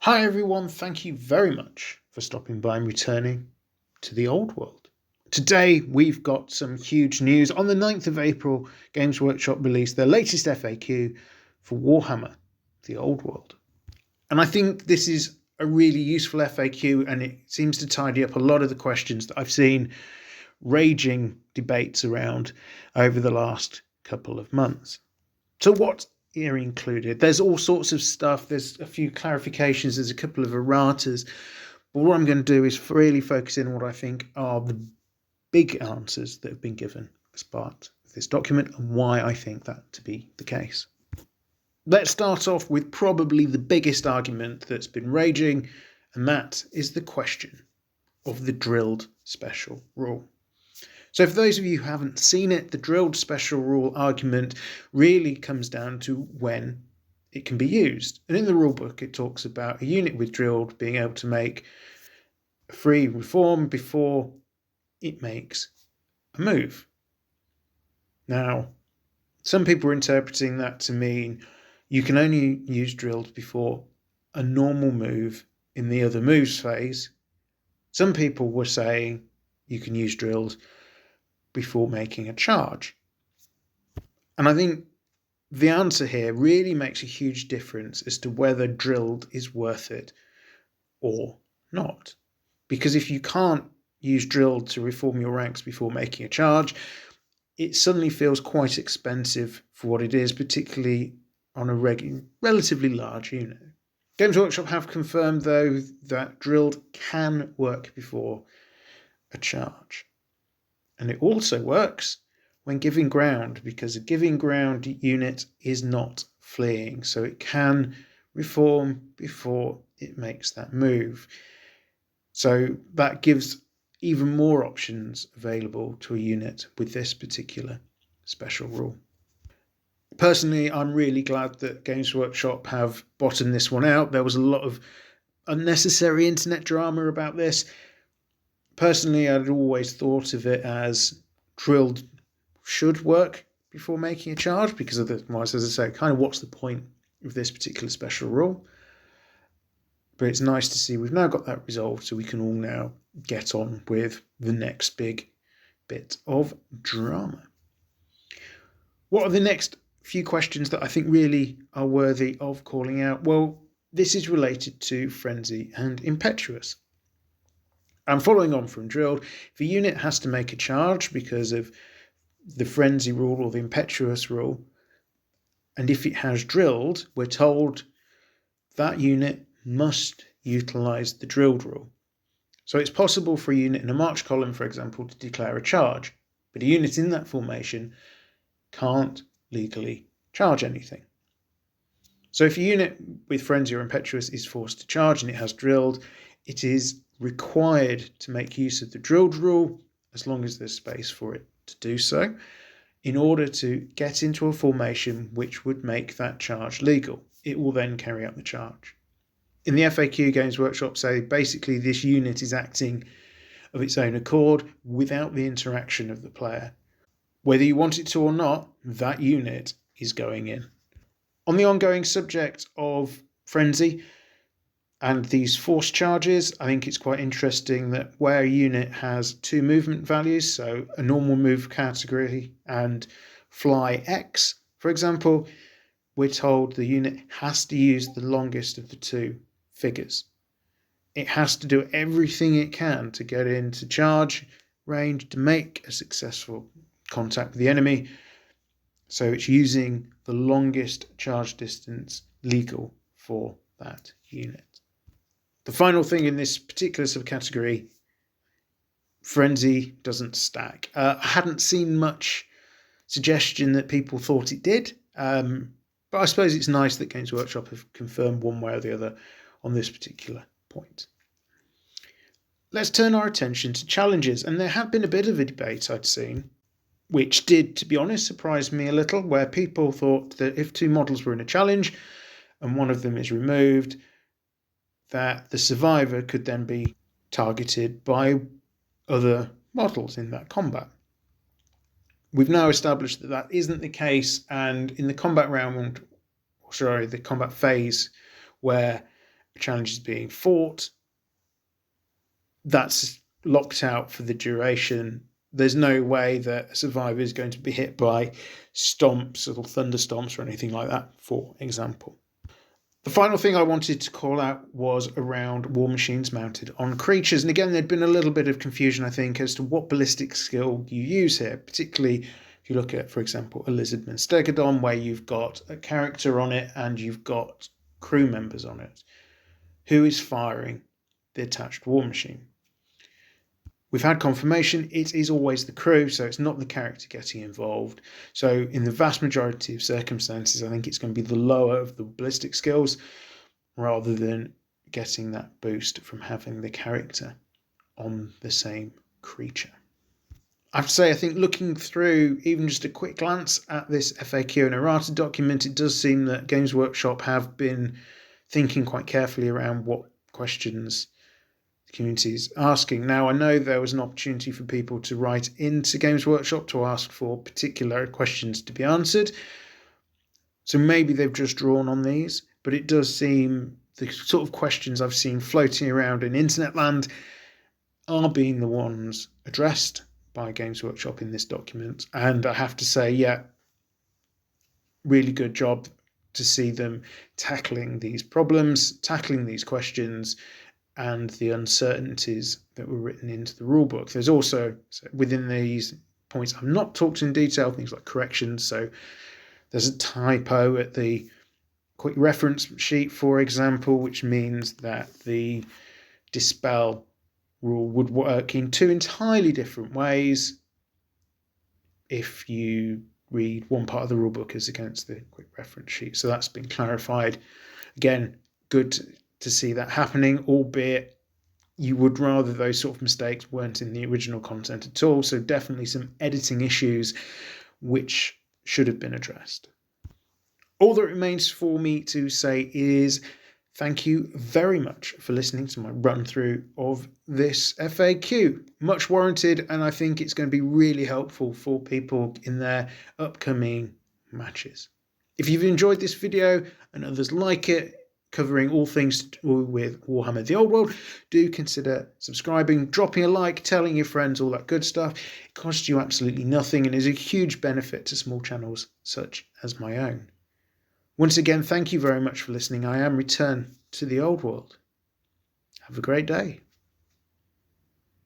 Hi everyone, thank you very much for stopping by and returning to the old world. Today we've got some huge news. On the 9th of April, Games Workshop released their latest FAQ for Warhammer, the old world. And I think this is a really useful FAQ, and it seems to tidy up a lot of the questions that I've seen raging debates around over the last couple of months. So what's here included? There's all sorts of stuff. There's a few clarifications. There's a couple of erratas. But what I'm going to do is really focus in on what I think are the big answers that have been given as part of this document and why I think that to be the case. Let's start off with probably the biggest argument that's been raging, and that is the question of the drilled special rule. So for those of you who haven't seen it, the drilled special rule argument really comes down to when it can be used. And in the rulebook, it talks about a unit with drilled being able to make a free reform before it makes a move. Now, some people are interpreting that to mean you can only use drilled before a normal move in the other moves phase. Some people were saying you can use drilled before making a charge. And I think the answer here really makes a huge difference as to whether drilled is worth it or not. Because if you can't use drilled to reform your ranks before making a charge, it suddenly feels quite expensive for what it is, particularly on a relatively large unit. Games Workshop have confirmed, though, that drilled can work before a charge. And it also works when giving ground, because a giving ground unit is not fleeing, so it can reform before it makes that move. So that gives even more options available to a unit with this particular special rule. Personally, I'm really glad that Games Workshop have bottomed this one out. There was a lot of unnecessary internet drama about this. Personally, I'd always thought of it as drilled should work before making a charge, because otherwise, as I say, kind of what's the point of this particular special rule? But it's nice to see we've now got that resolved, so we can all now get on with the next big bit of drama. What are the next few questions that I think really are worthy of calling out? Well, this is related to Frenzy and Impetuous. And following on from drilled, if a unit has to make a charge because of the Frenzy rule or the Impetuous rule, and if it has drilled, we're told that unit must utilise the drilled rule. So it's possible for a unit in a march column, for example, to declare a charge, but a unit in that formation can't legally charge anything. So if a unit with Frenzy or Impetuous is forced to charge and it has drilled, it is required to make use of the drilled rule, as long as there's space for it to do so, in order to get into a formation which would make that charge legal. It will then carry out the charge. In the FAQ, Games Workshop say basically this unit is acting of its own accord without the interaction of the player. Whether you want it to or not, that unit is going in. On the ongoing subject of Frenzy and these force charges, I think it's quite interesting that where a unit has two movement values, so a normal move category and fly X, for example, we're told the unit has to use the longest of the two figures. It has to do everything it can to get into charge range to make a successful contact with the enemy. So it's using the longest charge distance legal for that unit. The final thing in this particular subcategory, Frenzy doesn't stack. I hadn't seen much suggestion that people thought it did, but I suppose it's nice that Games Workshop have confirmed one way or the other on this particular point. Let's turn our attention to challenges, and there had been a bit of a debate I'd seen, which did, to be honest, surprise me a little, where people thought that if two models were in a challenge and one of them is removed, that the survivor could then be targeted by other models in that combat. We've now established that that isn't the case, and in the combat round, the combat phase, where a challenge is being fought, that's locked out for the duration. There's no way that a survivor is going to be hit by stomps or thunder stomps or anything like that, for example. The final thing I wanted to call out was around war machines mounted on creatures. And again, there'd been a little bit of confusion, I think, as to what ballistic skill you use here, particularly if you look at, for example, a Lizardman Stegodon, where you've got a character on it and you've got crew members on it. Who is firing the attached war machine? We've had confirmation it is always the crew, so it's not the character getting involved. So in the vast majority of circumstances, I think it's going to be the lower of the ballistic skills rather than getting that boost from having the character on the same creature. I have to say, I think looking through even just a quick glance at this FAQ and errata document, it does seem that Games Workshop have been thinking quite carefully around what questions community is asking. Now, I know there was an opportunity for people to write into Games Workshop to ask for particular questions to be answered. So maybe they've just drawn on these, but it does seem the sort of questions I've seen floating around in internet land are being the ones addressed by Games Workshop in this document. And I have to say, yeah, really good job to see them tackling these problems, tackling these questions, and the uncertainties that were written into the rulebook. There's also, within these points I've not talked in detail, things like corrections. So there's a typo at the quick reference sheet, for example, which means that the dispel rule would work in two entirely different ways if you read one part of the rulebook as against the quick reference sheet. So that's been clarified. Again, good to see that happening, albeit you would rather those sort of mistakes weren't in the original content at all. So definitely some editing issues which should have been addressed. All that remains for me to say is thank you very much for listening to my run through of this FAQ. Much warranted, and I think it's going to be really helpful for people in their upcoming matches. If you've enjoyed this video and others like it, covering all things to do with Warhammer the Old World, do consider subscribing, dropping a like, telling your friends, all that good stuff. It costs you absolutely nothing and is a huge benefit to small channels such as my own. Once again, thank you very much for listening. I am Return to the Old World. Have a great day.